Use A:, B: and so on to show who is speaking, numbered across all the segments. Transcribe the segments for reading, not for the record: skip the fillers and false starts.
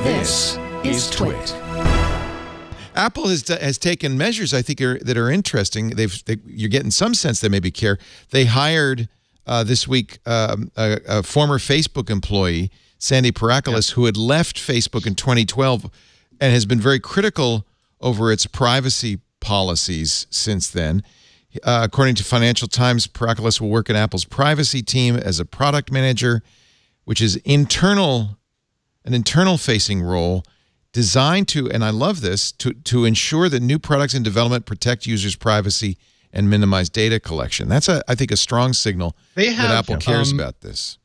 A: This is TWiT.
B: Apple has taken measures, I think, that are interesting. You're getting some sense they maybe care. They hired this week a former Facebook employee, Sandy Parakilis, who had left Facebook in 2012 and has been very critical over its privacy policies since then. According to Financial Times, Parakilis will work in Apple's privacy team as a product manager, which is an internal-facing role designed to, and I love this, to ensure that new products in development protect users' privacy and minimize data collection. That's, I think, a strong signal that Apple cares about this.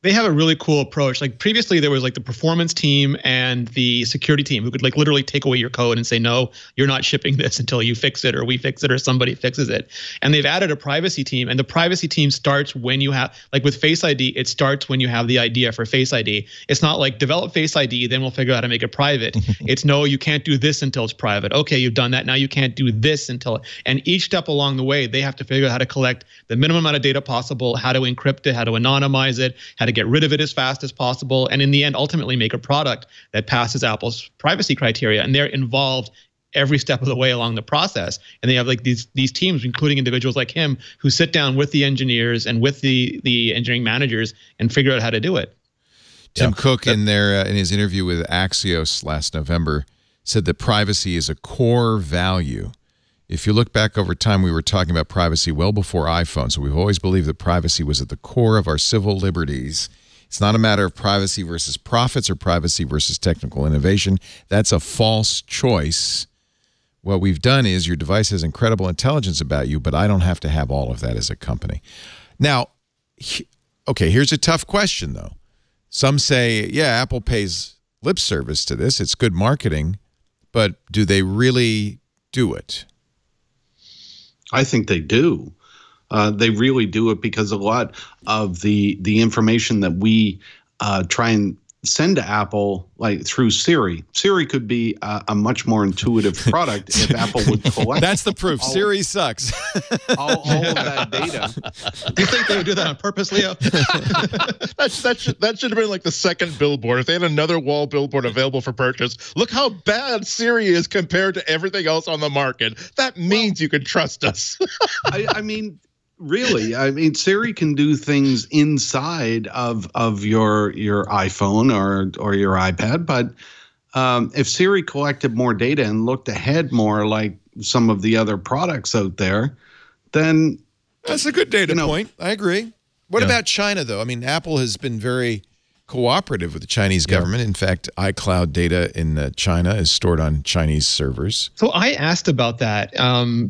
C: They have a really cool approach. Like previously, there was like the performance team and the security team who could like literally take away your code and say, no, you're not shipping this until you fix it, or we fix it, or somebody fixes it. And they've added a privacy team, and the privacy team starts when you have, like with Face ID, it starts when you have the idea for Face ID. It's not like develop Face ID, then we'll figure out how to make it private. It's no, you can't do this until it's private. Okay, you've done that. Now you can't do this until, and each step along the way, they have to figure out how to collect the minimum amount of data possible, how to encrypt it, how to anonymize it, how to get rid of it as fast as possible, and in the end, ultimately make a product that passes Apple's privacy criteria. And they're involved every step of the way along the process. And they have like these teams, including individuals like him, who sit down with the engineers and with the engineering managers and figure out how to do it.
B: Tim Cook, in his interview with Axios last November, said that privacy is a core value. If you look back over time, we were talking about privacy well before iPhone, so we've always believed that privacy was at the core of our civil liberties. It's not a matter of privacy versus profits or privacy versus technical innovation. That's a false choice. What we've done is your device has incredible intelligence about you, but I don't have to have all of that as a company. Now, okay, here's a tough question, though. Some say, yeah, Apple pays lip service to this. It's good marketing, but do they really do it?
D: I think they do. They really do it because a lot of the information that we try and send to Apple, like through Siri could be a much more intuitive product if Apple would collect.
B: That's the proof. Siri sucks.
D: all of that data.
C: Do you think they would do that on purpose, Leo?
E: that should have been like the second billboard. If they had another wall billboard available for purchase, look how bad Siri is compared to everything else on the market. That means you can trust us.
D: I mean, really, I mean, Siri can do things inside of your iPhone or your iPad, but if Siri collected more data and looked ahead more like some of the other products out there, then
B: that's a good data point. I agree. What about China, though? I mean, Apple has been very cooperative with the Chinese government. In fact, iCloud data in China is stored on Chinese servers.
C: So I asked about that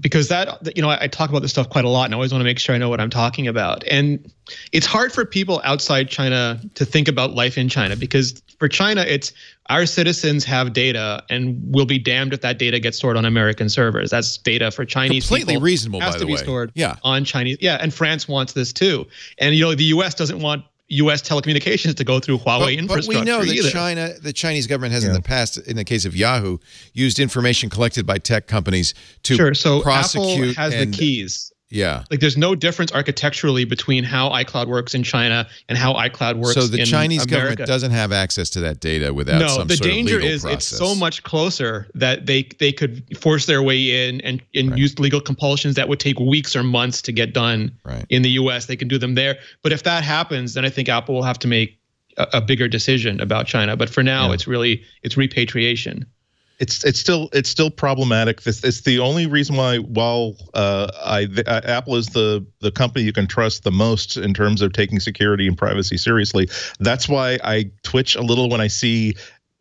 C: because I talk about this stuff quite a lot, and I always want to make sure I know what I'm talking about. And it's hard for people outside China to think about life in China, because for China, it's our citizens have data, and we'll be damned if that data gets stored on American servers. That's data for Chinese people.
B: Completely reasonable, by the way.
C: Has to be stored on Chinese. Yeah, and France wants this too. And the U.S. doesn't want U.S. telecommunications to go through Huawei infrastructure.
B: But we know that the Chinese government has in the past, in the case of Yahoo, used information collected by tech companies to prosecute.
C: Apple has the keys.
B: Yeah.
C: Like there's no difference architecturally between how iCloud works in China and how iCloud works in America.
B: So the Chinese government doesn't have access to that data without some sort of legal process. No, the danger is it's so much closer that they could force their way in and use legal compulsions that would take weeks or months to get done in the U.S. They can do them there. But if that happens, then I think Apple will have to make a bigger decision about China. But for now, it's repatriation.
E: It's still problematic. It's the only reason why, while Apple is the company you can trust the most in terms of taking security and privacy seriously. That's why I twitch a little when I see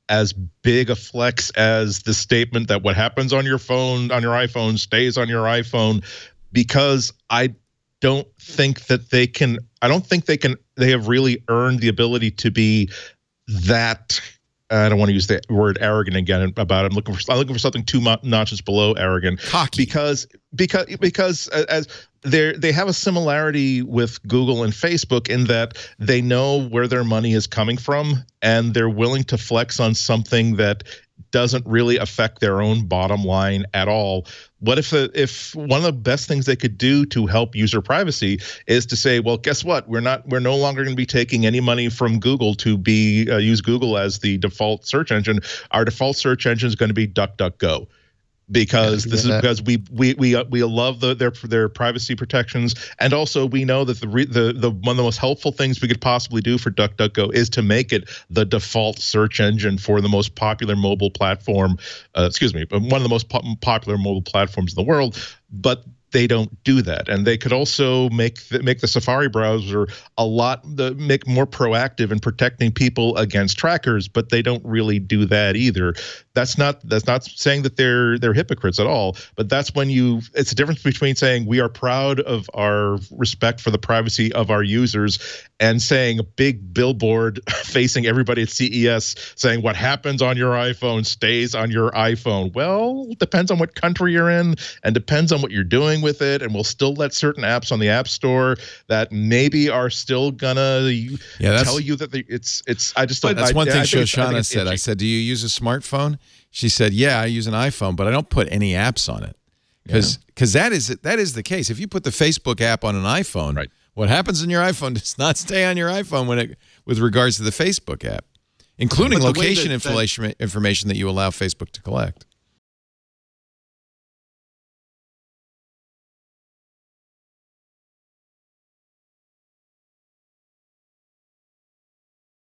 E: as big a flex as the statement that what happens on your phone, on your iPhone, stays on your iPhone, because I don't think that they can. I don't think they have really earned the ability to be that. I don't want to use the word arrogant again about it. I'm looking for something two notches below arrogant.
B: Cocky.
E: Because as they have a similarity with Google and Facebook in that they know where their money is coming from, and they're willing to flex on something that doesn't really affect their own bottom line at all. What if one of the best things they could do to help user privacy is to say, well, guess what? We're no longer going to be taking any money from Google to use Google as the default search engine. Our default search engine is going to be DuckDuckGo. Because this is because we love their privacy protections, and also we know that the one of the most helpful things we could possibly do for DuckDuckGo is to make it the default search engine for the most popular mobile platform. One of the most popular mobile platforms in the world, but they don't do that. And they could also make the Safari browser make more proactive in protecting people against trackers, but they don't really do that either. That's not saying that they're hypocrites at all, but that's when it's a difference between saying we are proud of our respect for the privacy of our users and saying a big billboard facing everybody at CES saying what happens on your iPhone stays on your iPhone. Well, it depends on what country you're in and depends on what you're doing with it, and we'll still let certain apps on the App Store that maybe are still gonna tell you that it's. I just don't.
B: That's one thing Shoshana said. I said, "Do you use a smartphone?" She said, "Yeah, I use an iPhone, but I don't put any apps on it because that is the case. If you put the Facebook app on an iPhone, right, what happens in your iPhone does not stay on your iPhone with regards to the Facebook app, including location information that you allow Facebook to collect."